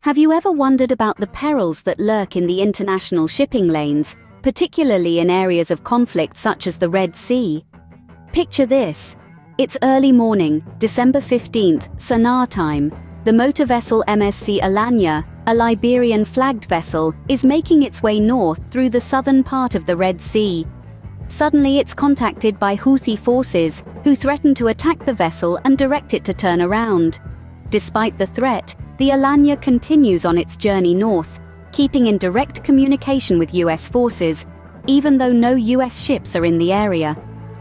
Have you ever wondered about the perils that lurk in the international shipping lanes, particularly in areas of conflict such as the Red Sea? Picture this. It's early morning, December 15th, Sana'a time. The motor vessel MSC Alanya, a Liberian-flagged vessel, is making its way north through the southern part of the Red Sea. Suddenly it's contacted by Houthi forces, who threaten to attack the vessel and direct it to turn around. Despite the threat, the Alanya continues on its journey north, keeping in direct communication with US forces, even though no US ships are in the area.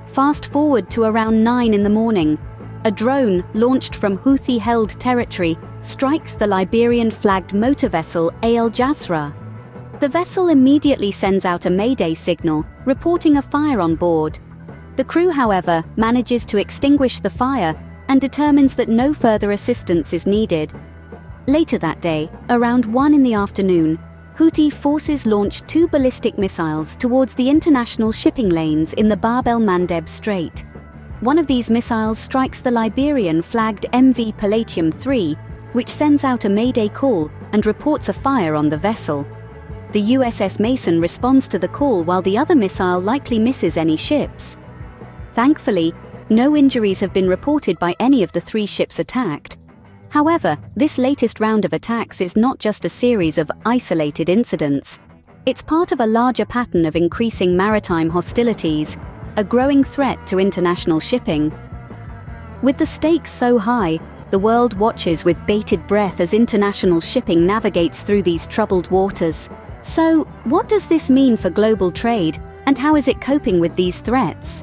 Fast forward to around 9 in the morning. A drone, launched from Houthi-held territory, strikes the Liberian-flagged motor vessel Al Jazra. The vessel immediately sends out a mayday signal, reporting a fire on board. The crew, however, manages to extinguish the fire and determines that no further assistance is needed. Later that day, around 1 in the afternoon, Houthi forces launched 2 ballistic missiles towards the international shipping lanes in the Bab el-Mandeb Strait. One of these missiles strikes the Liberian-flagged MV Palladium 3, which sends out a mayday call and reports a fire on the vessel. The USS Mason responds to the call while the other missile likely misses any ships. Thankfully, no injuries have been reported by any of the 3 ships attacked. However, this latest round of attacks is not just a series of isolated incidents. It's part of a larger pattern of increasing maritime hostilities, a growing threat to international shipping. With the stakes so high, the world watches with bated breath as international shipping navigates through these troubled waters. So, what does this mean for global trade, and how is it coping with these threats?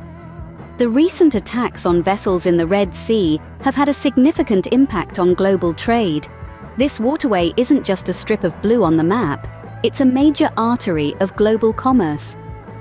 The recent attacks on vessels in the Red Sea have had a significant impact on global trade. This waterway isn't just a strip of blue on the map, it's a major artery of global commerce.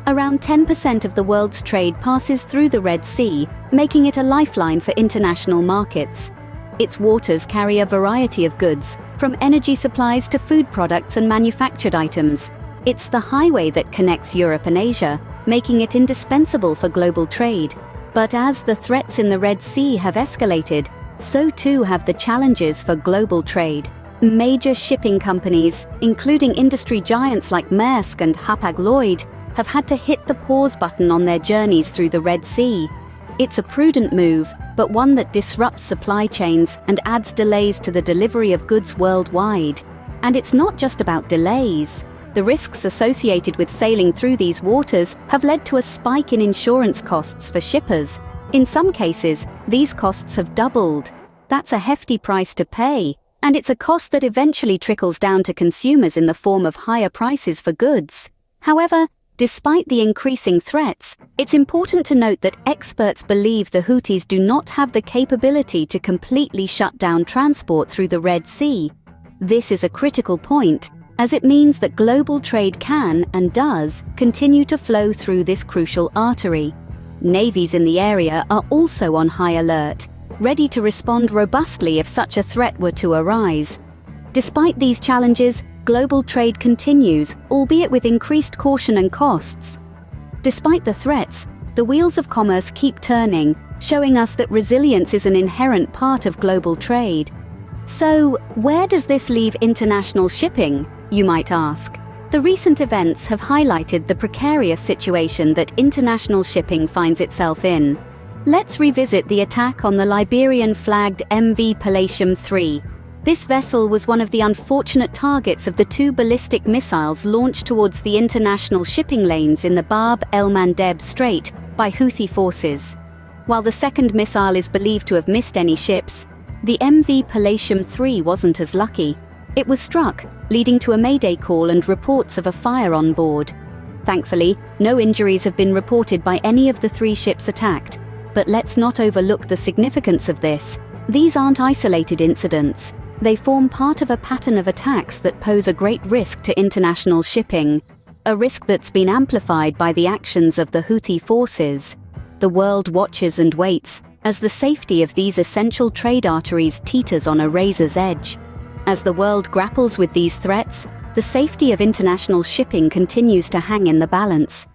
Around 10% of the world's trade passes through the Red Sea, making it a lifeline for international markets. Its waters carry a variety of goods, from energy supplies to food products and manufactured items. It's the highway that connects Europe and Asia, making it indispensable for global trade. But as the threats in the Red Sea have escalated, so too have the challenges for global trade. Major shipping companies, including industry giants like Maersk and Hapag-Lloyd, have had to hit the pause button on their journeys through the Red Sea. It's a prudent move, but one that disrupts supply chains and adds delays to the delivery of goods worldwide. And it's not just about delays. The risks associated with sailing through these waters have led to a spike in insurance costs for shippers. In some cases, these costs have doubled. That's a hefty price to pay, and it's a cost that eventually trickles down to consumers in the form of higher prices for goods. However, despite the increasing threats, it's important to note that experts believe the Houthis do not have the capability to completely shut down transport through the Red Sea. This is a critical point, as it means that global trade can, and does, continue to flow through this crucial artery. Navies in the area are also on high alert, ready to respond robustly if such a threat were to arise. Despite these challenges, global trade continues, albeit with increased caution and costs. Despite the threats, the wheels of commerce keep turning, showing us that resilience is an inherent part of global trade. So, where does this leave international shipping, you might ask? The recent events have highlighted the precarious situation that international shipping finds itself in. Let's revisit the attack on the Liberian-flagged MV Palladium 3. This vessel was one of the unfortunate targets of the 2 ballistic missiles launched towards the international shipping lanes in the Bab el-Mandeb Strait by Houthi forces. While the second missile is believed to have missed any ships, the MV Palladium 3 wasn't as lucky. It was struck, leading to a mayday call and reports of a fire on board. Thankfully, no injuries have been reported by any of the 3 ships attacked. But let's not overlook the significance of this. These aren't isolated incidents. They form part of a pattern of attacks that pose a great risk to international shipping, a risk that's been amplified by the actions of the Houthi forces. The world watches and waits, as the safety of these essential trade arteries teeters on a razor's edge. As the world grapples with these threats, the safety of international shipping continues to hang in the balance.